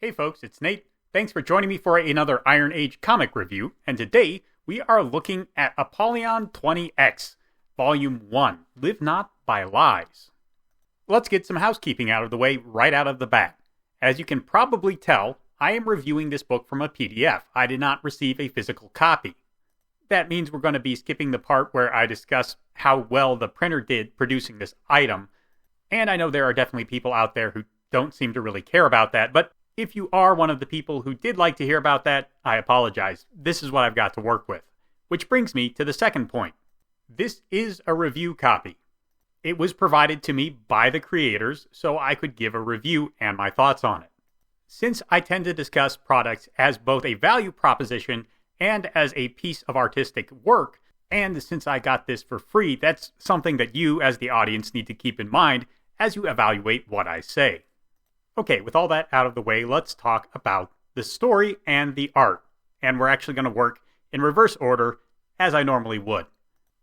Hey folks, it's Nate. Thanks for joining me for another Iron Age comic review, and today we are looking at Apollyon 20X, Volume 1, Live Not by Lies. Let's get some housekeeping out of the way right out of the bat. As you can probably tell, I am reviewing this book from a PDF. I did not receive a physical copy. That means we're going to be skipping the part where I discuss how well the printer did producing this item, and I know there are definitely people out there who don't seem to really care about that, but if you are one of the people who did like to hear about that, I apologize. This is what I've got to work with. Which brings me to the second point. This is a review copy. It was provided to me by the creators so I could give a review and my thoughts on it. Since I tend to discuss products as both a value proposition and as a piece of artistic work, and since I got this for free, that's something that you as the audience need to keep in mind as you evaluate what I say. Okay, with all that out of the way, let's talk about the story and the art. And we're actually going to work in reverse order, as I normally would.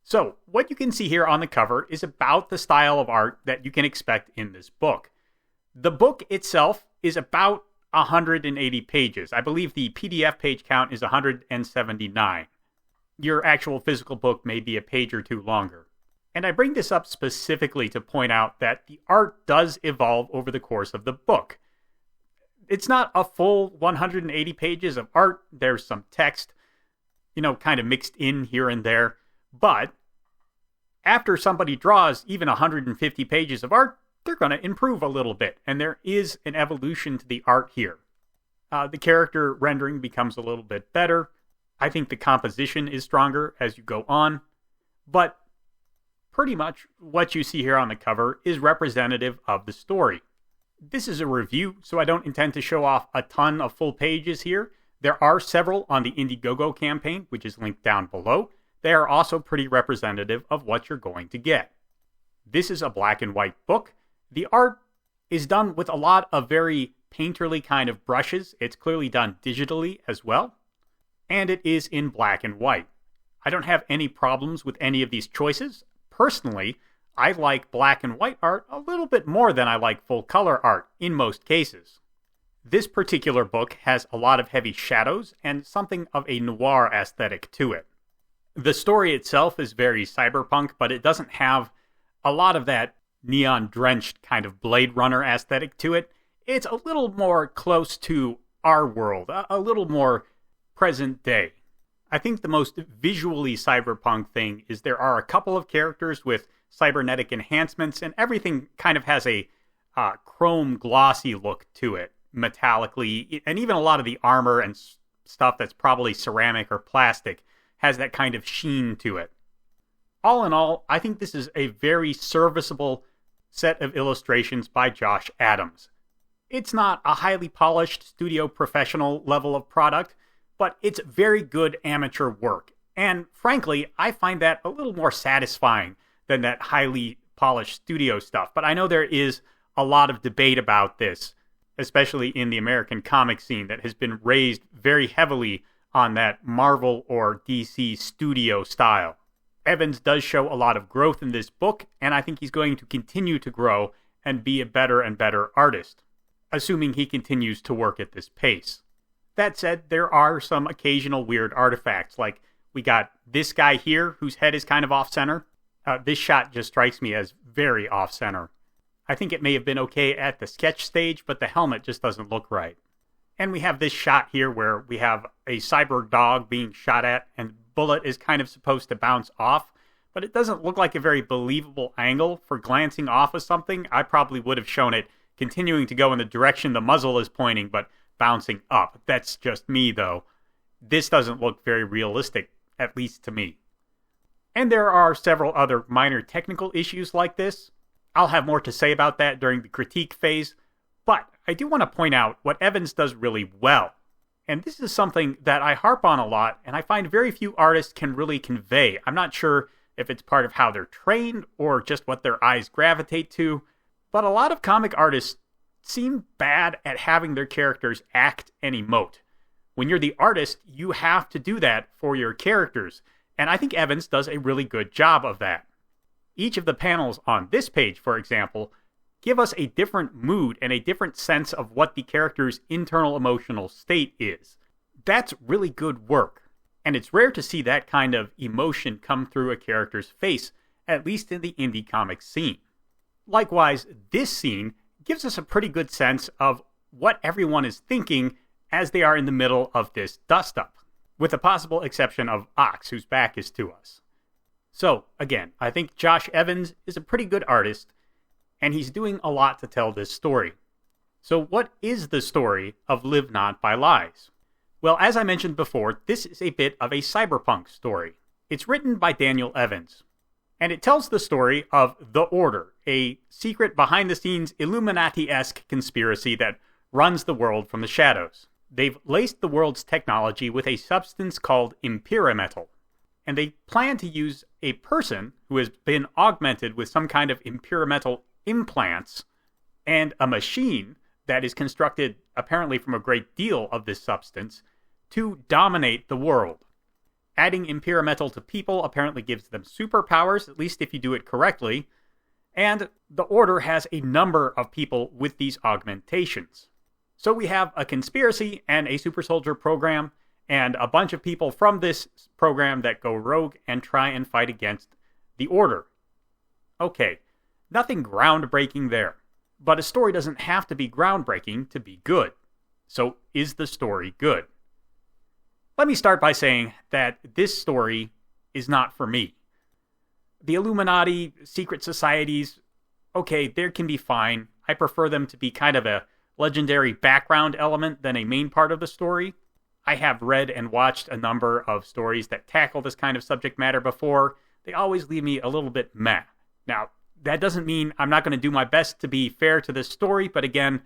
So, what you can see here on the cover is about the style of art that you can expect in this book. The book itself is about 180 pages. I believe the PDF page count is 179. Your actual physical book may be a page or two longer. And I bring this up specifically to point out that the art does evolve over the course of the book. It's not a full 180 pages of art. There's some text, kind of mixed in here and there. But after somebody draws even 150 pages of art, they're going to improve a little bit. And there is an evolution to the art here. The character rendering becomes a little bit better. I think the composition is stronger as you go on. But pretty much what you see here on the cover is representative of the story. This is a review, so I don't intend to show off a ton of full pages here. There are several on the Indiegogo campaign, which is linked down below. They are also pretty representative of what you're going to get. This is a black and white book. The art is done with a lot of very painterly kind of brushes. It's clearly done digitally as well. And it is in black and white. I don't have any problems with any of these choices. Personally, I like black and white art a little bit more than I like full color art in most cases. This particular book has a lot of heavy shadows and something of a noir aesthetic to it. The story itself is very cyberpunk, but it doesn't have a lot of that neon-drenched kind of Blade Runner aesthetic to it. It's a little more close to our world, a little more present day. I think the most visually cyberpunk thing is there are a couple of characters with cybernetic enhancements, and everything kind of has a chrome glossy look to it, metallically, and even a lot of the armor and stuff that's probably ceramic or plastic has that kind of sheen to it. All in all, I think this is a very serviceable set of illustrations by Josh Adams. It's not a highly polished studio professional level of product, but it's very good amateur work. And frankly, I find that a little more satisfying than that highly polished studio stuff. But I know there is a lot of debate about this, especially in the American comic scene, that has been raised very heavily on that Marvel or DC studio style. Evans does show a lot of growth in this book, and I think he's going to continue to grow and be a better and better artist, assuming he continues to work at this pace. That said, there are some occasional weird artifacts, like we got this guy here whose head is kind of off-center. This shot just strikes me as very off-center. I think it may have been okay at the sketch stage, but the helmet just doesn't look right. And we have this shot here where we have a cyber dog being shot at, and the bullet is kind of supposed to bounce off, but it doesn't look like a very believable angle for glancing off of something. I probably would have shown it continuing to go in the direction the muzzle is pointing, but bouncing up. That's just me, though. This doesn't look very realistic, at least to me. And there are several other minor technical issues like this. I'll have more to say about that during the critique phase, but I do want to point out what Evans does really well. And this is something that I harp on a lot, and I find very few artists can really convey. I'm not sure if it's part of how they're trained or just what their eyes gravitate to, but a lot of comic artists seem bad at having their characters act and emote. When you're the artist, you have to do that for your characters, and I think Evans does a really good job of that. Each of the panels on this page, for example, give us a different mood and a different sense of what the character's internal emotional state is. That's really good work, and it's rare to see that kind of emotion come through a character's face, at least in the indie comics scene. Likewise, this scene gives us a pretty good sense of what everyone is thinking as they are in the middle of this dust-up, with the possible exception of Ox, whose back is to us. So, again, I think Josh Evans is a pretty good artist, and he's doing a lot to tell this story. So what is the story of Live Not by Lies? Well, as I mentioned before, this is a bit of a cyberpunk story. It's written by Daniel Evans, and it tells the story of The Order, a secret behind-the-scenes Illuminati-esque conspiracy that runs the world from the shadows. They've laced the world's technology with a substance called imperimetal, and they plan to use a person who has been augmented with some kind of imperimetal implants and a machine that is constructed apparently from a great deal of this substance to dominate the world. Adding imperimetal to people apparently gives them superpowers, at least if you do it correctly, and the Order has a number of people with these augmentations. So we have a conspiracy and a super soldier program, and a bunch of people from this program that go rogue and try and fight against the Order. Okay, nothing groundbreaking there. But a story doesn't have to be groundbreaking to be good. So is the story good? Let me start by saying that this story is not for me. The Illuminati, secret societies, okay, they can be fine. I prefer them to be kind of a legendary background element than a main part of the story. I have read and watched a number of stories that tackle this kind of subject matter before. They always leave me a little bit meh. Now, that doesn't mean I'm not going to do my best to be fair to this story, but again,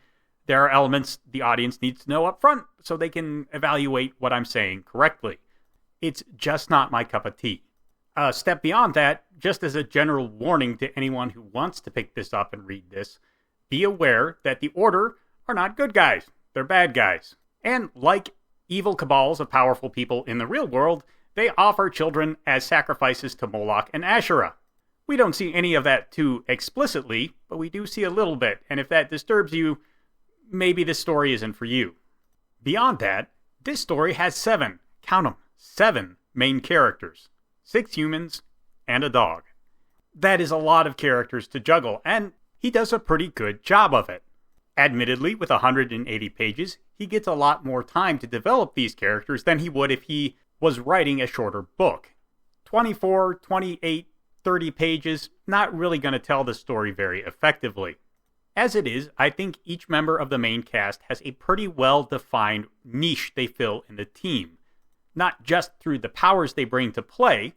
there are elements the audience needs to know up front so they can evaluate what I'm saying correctly. It's just not my cup of tea. A step beyond that, just as a general warning to anyone who wants to pick this up and read this, be aware that the Order are not good guys. They're bad guys. And like evil cabals of powerful people in the real world, they offer children as sacrifices to Moloch and Asherah. We don't see any of that too explicitly, but we do see a little bit, and if that disturbs you, maybe this story isn't for you. Beyond that, this story has 7, count them, 7 main characters. 6 humans and a dog. That is a lot of characters to juggle, and he does a pretty good job of it. Admittedly, with 180 pages, he gets a lot more time to develop these characters than he would if he was writing a shorter book. 24, 28, 30 pages, not really going to tell the story very effectively. As it is, I think each member of the main cast has a pretty well-defined niche they fill in the team. Not just through the powers they bring to play,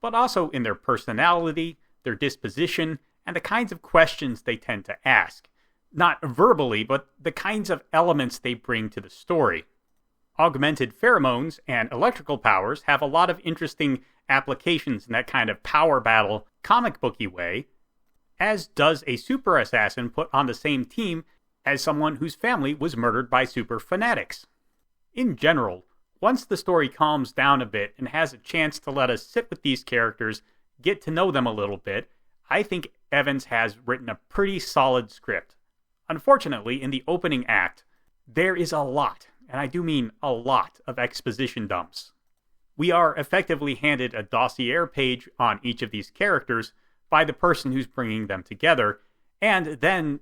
but also in their personality, their disposition, and the kinds of questions they tend to ask. Not verbally, but the kinds of elements they bring to the story. Augmented pheromones and electrical powers have a lot of interesting applications in that kind of power battle, comic booky way, as does a super assassin put on the same team as someone whose family was murdered by super fanatics. In general, once the story calms down a bit and has a chance to let us sit with these characters, get to know them a little bit, I think Evans has written a pretty solid script. Unfortunately, in the opening act, there is a lot, and I do mean a lot, of exposition dumps. We are effectively handed a dossier page on each of these characters by the person who's bringing them together, and then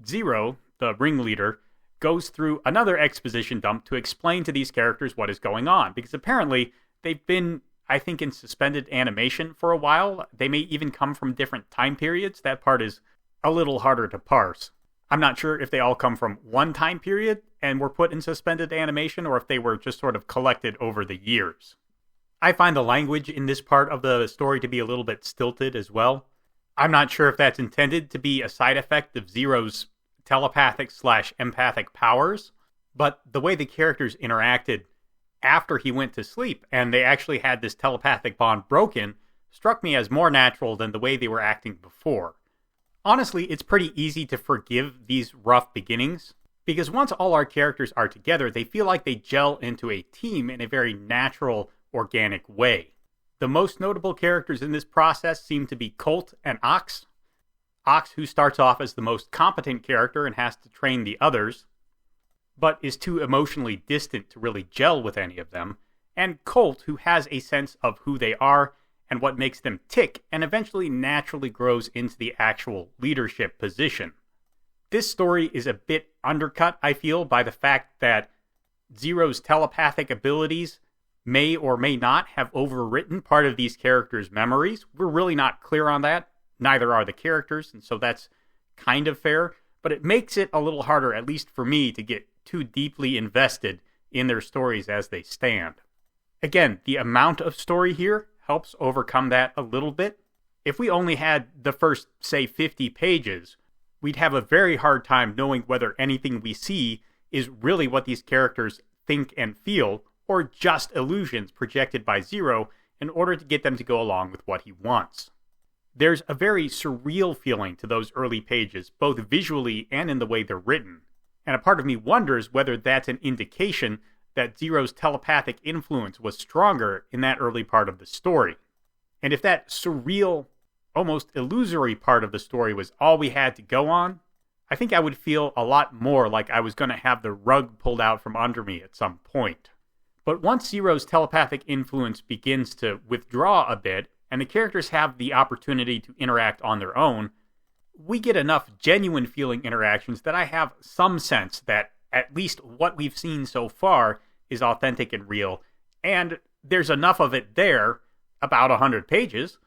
Zero, the ringleader, goes through another exposition dump to explain to these characters what is going on, because apparently they've been, I think, in suspended animation for a while. They may even come from different time periods. That part is a little harder to parse. I'm not sure if they all come from one time period and were put in suspended animation, or if they were just sort of collected over the years. I find the language in this part of the story to be a little bit stilted as well. I'm not sure if that's intended to be a side effect of Zero's telepathic/empathic powers, but the way the characters interacted after he went to sleep and they actually had this telepathic bond broken struck me as more natural than the way they were acting before. Honestly, it's pretty easy to forgive these rough beginnings, because once all our characters are together, they feel like they gel into a team in a very natural, organic way. The most notable characters in this process seem to be Colt and Ox. Ox, who starts off as the most competent character and has to train the others, but is too emotionally distant to really gel with any of them, and Colt, who has a sense of who they are and what makes them tick, and eventually naturally grows into the actual leadership position. This story is a bit undercut, I feel, by the fact that Zero's telepathic abilities may or may not have overwritten part of these characters' memories. We're really not clear on that. Neither are the characters, and so that's kind of fair, but it makes it a little harder, at least for me, to get too deeply invested in their stories as they stand. Again, the amount of story here helps overcome that a little bit. If we only had the first, say, 50 pages, we'd have a very hard time knowing whether anything we see is really what these characters think and feel, or just illusions projected by Zero in order to get them to go along with what he wants. There's a very surreal feeling to those early pages, both visually and in the way they're written, and a part of me wonders whether that's an indication that Zero's telepathic influence was stronger in that early part of the story. And if that surreal, almost illusory part of the story was all we had to go on, I think I would feel a lot more like I was going to have the rug pulled out from under me at some point. But once Zero's telepathic influence begins to withdraw a bit, and the characters have the opportunity to interact on their own, we get enough genuine feeling interactions that I have some sense that at least what we've seen so far is authentic and real, and there's enough of it there, about 100 pages,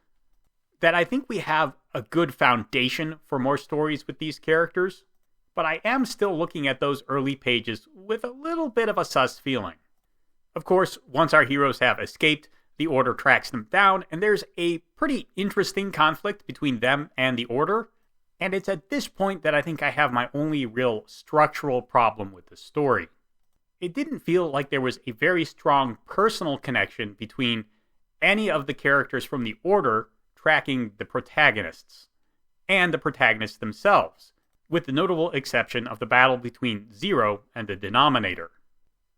that I think we have a good foundation for more stories with these characters, but I am still looking at those early pages with a little bit of a sus feeling. Of course, once our heroes have escaped, the Order tracks them down, and there's a pretty interesting conflict between them and the Order, and it's at this point that I think I have my only real structural problem with the story. It didn't feel like there was a very strong personal connection between any of the characters from the Order tracking the protagonists, and the protagonists themselves, with the notable exception of the battle between Zero and the Denominator.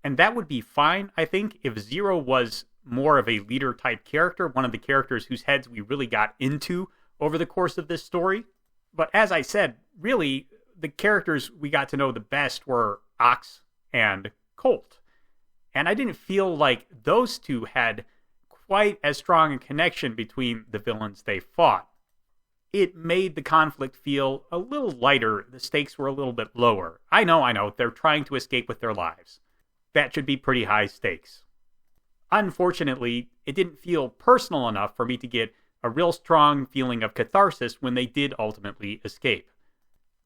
And that would be fine, I think, if Zero was more of a leader-type character, one of the characters whose heads we really got into over the course of this story. But as I said, really, the characters we got to know the best were Ox and Colt. And I didn't feel like those two had quite as strong a connection between the villains they fought. It made the conflict feel a little lighter, the stakes were a little bit lower. I know, they're trying to escape with their lives. That should be pretty high stakes. Unfortunately, it didn't feel personal enough for me to get a real strong feeling of catharsis when they did ultimately escape.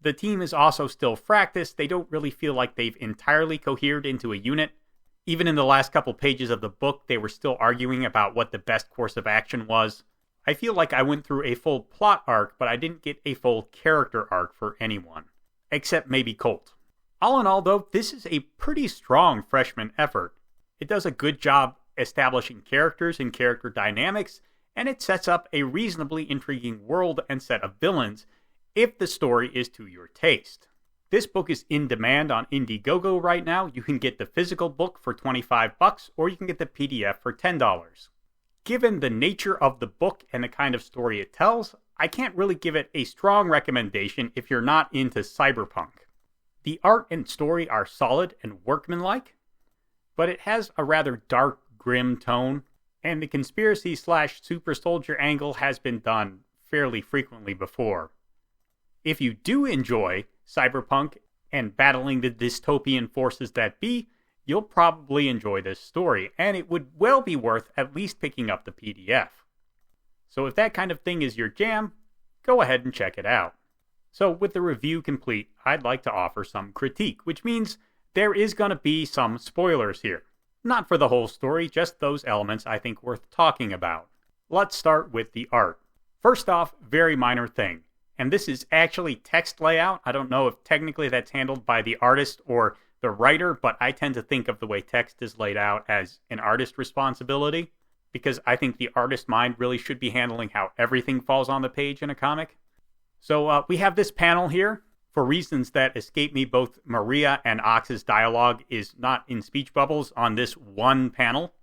The team is also still fractious. They don't really feel like they've entirely cohered into a unit. Even in the last couple pages of the book, they were still arguing about what the best course of action was. I feel like I went through a full plot arc, but I didn't get a full character arc for anyone. Except maybe Colt. All in all, though, this is a pretty strong freshman effort. It does a good job establishing characters and character dynamics, and it sets up a reasonably intriguing world and set of villains if the story is to your taste. This book is in demand on Indiegogo right now. You can get the physical book for $25, or you can get the PDF for $10. Given the nature of the book and the kind of story it tells, I can't really give it a strong recommendation if you're not into cyberpunk. The art and story are solid and workmanlike, but it has a rather dark, grim tone, and the conspiracy/super soldier angle has been done fairly frequently before. If you do enjoy cyberpunk and battling the dystopian forces that be, you'll probably enjoy this story, and it would well be worth at least picking up the PDF. So if that kind of thing is your jam, go ahead and check it out. So with the review complete, I'd like to offer some critique, which means there is going to be some spoilers here. Not for the whole story, just those elements I think worth talking about. Let's start with the art. First off, very minor thing. And this is actually text layout. I don't know if technically that's handled by the artist or the writer, but I tend to think of the way text is laid out as an artist responsibility, because I think the artist mind really should be handling how everything falls on the page in a comic. So we have this panel here. For reasons that escape me, both Maria and Ox's dialogue is not in speech bubbles on this one panel.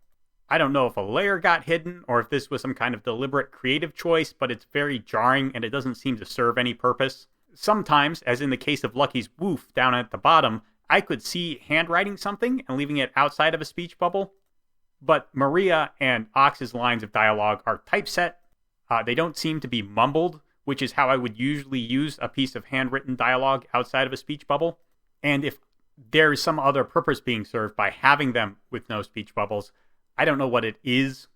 I don't know if a layer got hidden or if this was some kind of deliberate creative choice, but it's very jarring and it doesn't seem to serve any purpose. Sometimes, as in the case of Lucky's woof down at the bottom, I could see handwriting something and leaving it outside of a speech bubble. But Maria and Ox's lines of dialogue are typeset. They don't seem to be mumbled, which is how I would usually use a piece of handwritten dialogue outside of a speech bubble. And if there is some other purpose being served by having them with no speech bubbles, I don't know what it is.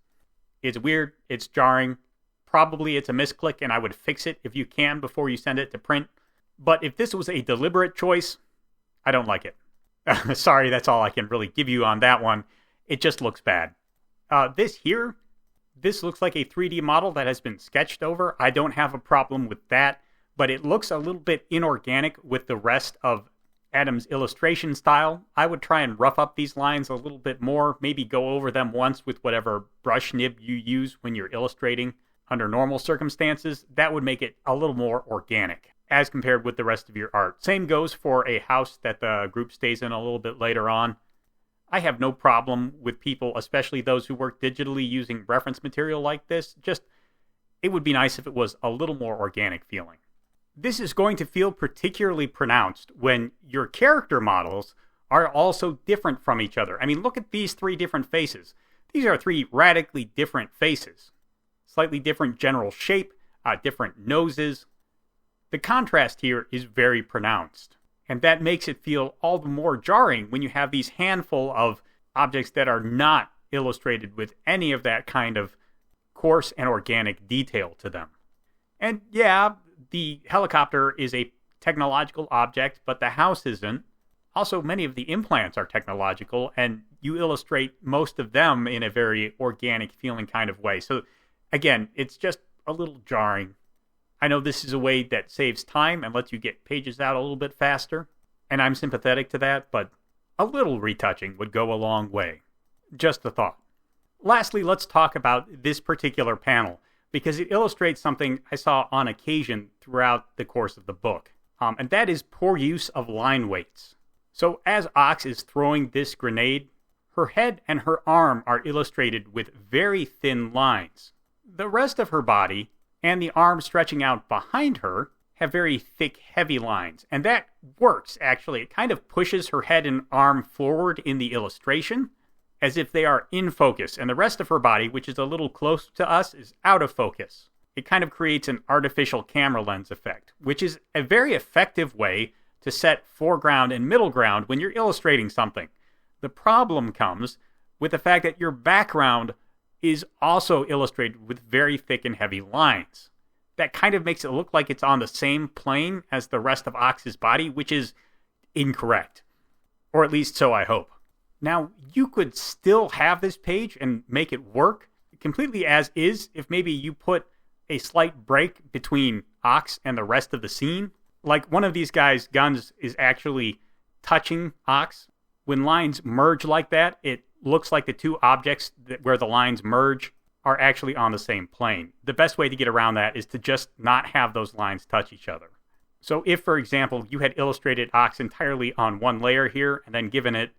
It's weird. It's jarring. Probably it's a misclick, and I would fix it if you can before you send it to print. But if this was a deliberate choice, I don't like it. Sorry, that's all I can really give you on that one. It just looks bad. This looks like a 3D model that has been sketched over. I don't have a problem with that, but it looks a little bit inorganic with the rest of Adam's illustration style. I would try and rough up these lines a little bit more, maybe go over them once with whatever brush nib you use when you're illustrating under normal circumstances. That would make it a little more organic as compared with the rest of your art. Same goes for a house that the group stays in a little bit later on. I have no problem with people, especially those who work digitally, using reference material like this. Just, it would be nice if it was a little more organic feeling. This is going to feel particularly pronounced when your character models are also different from each other. I mean, look at these three different faces. These are three radically different faces. Slightly different general shape, different noses. The contrast here is very pronounced. And that makes it feel all the more jarring when you have these handful of objects that are not illustrated with any of that kind of coarse and organic detail to them. And yeah, the helicopter is a technological object, but the house isn't. Also, many of the implants are technological, and you illustrate most of them in a very organic feeling kind of way. So again, it's just a little jarring. I know this is a way that saves time and lets you get pages out a little bit faster, and I'm sympathetic to that, but a little retouching would go a long way. Just a thought. Lastly, let's talk about this particular panel, because it illustrates something I saw on occasion throughout the course of the book, and that is poor use of line weights. So as Ox is throwing this grenade, her head and her arm are illustrated with very thin lines. The rest of her body and the arm stretching out behind her have very thick, heavy lines. And that works, actually. It kind of pushes her head and arm forward in the illustration, as if they are in focus. And the rest of her body, which is a little close to us, is out of focus. It kind of creates an artificial camera lens effect, which is a very effective way to set foreground and middle ground when you're illustrating something. The problem comes with the fact that your background is also illustrated with very thick and heavy lines. That kind of makes it look like it's on the same plane as the rest of Ox's body, which is incorrect. Or at least so I hope. Now, you could still have this page and make it work completely as is if maybe you put a slight break between Ox and the rest of the scene. Like one of these guys' guns is actually touching Ox. When lines merge like that, it looks like the two objects where the lines merge are actually on the same plane. The best way to get around that is to just not have those lines touch each other. So if, for example, you had illustrated Ox entirely on one layer here and then given it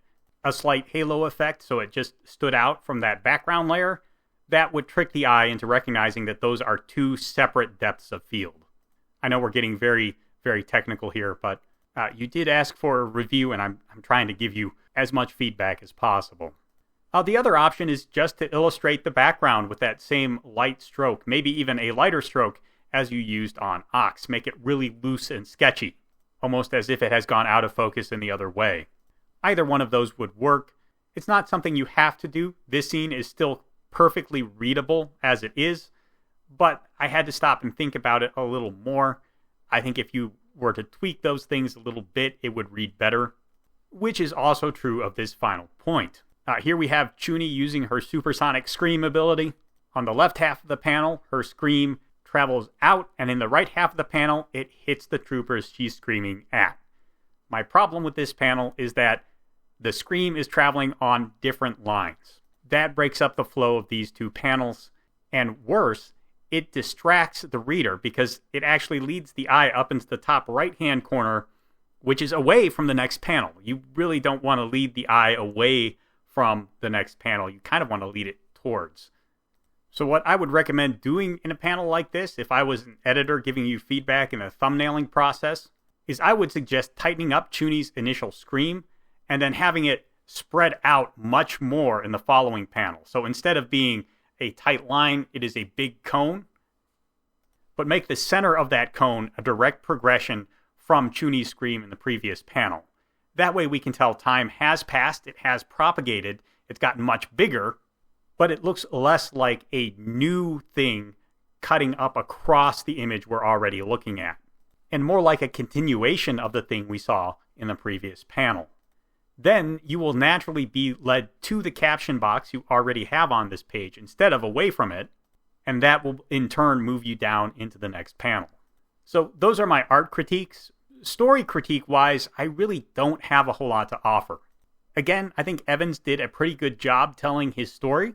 a slight halo effect so it just stood out from that background layer, that would trick the eye into recognizing that those are two separate depths of field. I know we're getting very, very technical here, but you did ask for a review, and I'm trying to give you as much feedback as possible. The other option is just to illustrate the background with that same light stroke, maybe even a lighter stroke as you used on Ox. Make it really loose and sketchy, almost as if it has gone out of focus in the other way. Either one of those would work. It's not something you have to do. This scene is still perfectly readable as it is, but I had to stop and think about it a little more. I think if you were to tweak those things a little bit, it would read better, which is also true of this final point. Here we have Chuni using her supersonic scream ability. On the left half of the panel, her scream travels out, and in the right half of the panel, it hits the troopers she's screaming at. My problem with this panel is that the scream is traveling on different lines. That breaks up the flow of these two panels, and worse, it distracts the reader because it actually leads the eye up into the top right-hand corner, which is away from the next panel. You really don't want to lead the eye away from the next panel. You kind of want to lead it towards. So what I would recommend doing in a panel like this, if I was an editor giving you feedback in a thumbnailing process, is I would suggest tightening up Chuni's initial scream and then having it spread out much more in the following panel. So instead of being a tight line, it is a big cone, but make the center of that cone a direct progression from Chuni's scream in the previous panel. That way we can tell time has passed, it has propagated, it's gotten much bigger, but it looks less like a new thing cutting up across the image we're already looking at, and more like a continuation of the thing we saw in the previous panel. Then you will naturally be led to the caption box you already have on this page instead of away from it, and that will in turn move you down into the next panel. So those are my art critiques. Story critique-wise, I really don't have a whole lot to offer. Again, I think Evans did a pretty good job telling his story.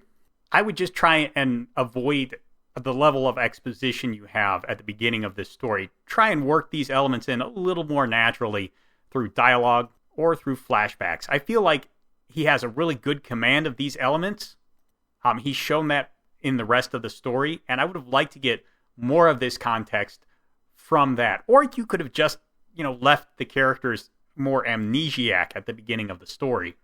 I would just try and avoid the level of exposition you have at the beginning of this story. Try and work these elements in a little more naturally through dialogue or through flashbacks. I feel like he has a really good command of these elements. He's shown that in the rest of the story, and I would have liked to get more of this context from that. Or you could have just, left the characters more amnesiac at the beginning of the story.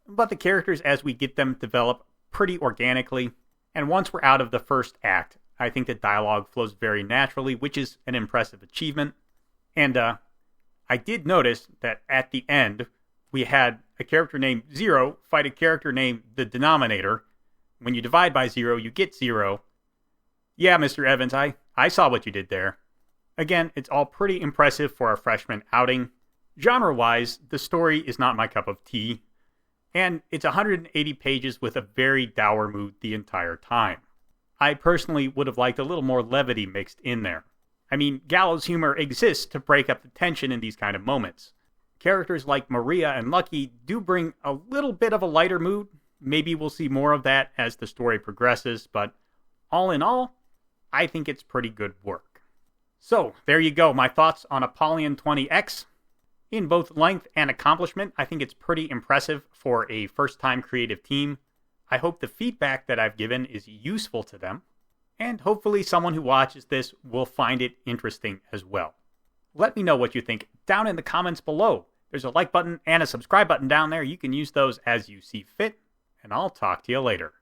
But the characters, as we get them, develop pretty organically, and once we're out of the first act, I think the dialogue flows very naturally, which is an impressive achievement. And I did notice that at the end, we had a character named Zero fight a character named the Denominator. When you divide by 0, you get 0. Yeah, Mr. Evans, I saw what you did there. Again, it's all pretty impressive for a freshman outing. Genre-wise, the story is not my cup of tea, and it's 180 pages with a very dour mood the entire time. I personally would have liked a little more levity mixed in there. I mean, gallows humor exists to break up the tension in these kind of moments. Characters like Maria and Lucky do bring a little bit of a lighter mood. Maybe we'll see more of that as the story progresses, but all in all, I think it's pretty good work. So, there you go, my thoughts on Apollyon 20X. In both length and accomplishment, I think it's pretty impressive for a first-time creative team. I hope the feedback that I've given is useful to them, and hopefully someone who watches this will find it interesting as well. Let me know what you think down in the comments below. There's a like button and a subscribe button down there. You can use those as you see fit, and I'll talk to you later.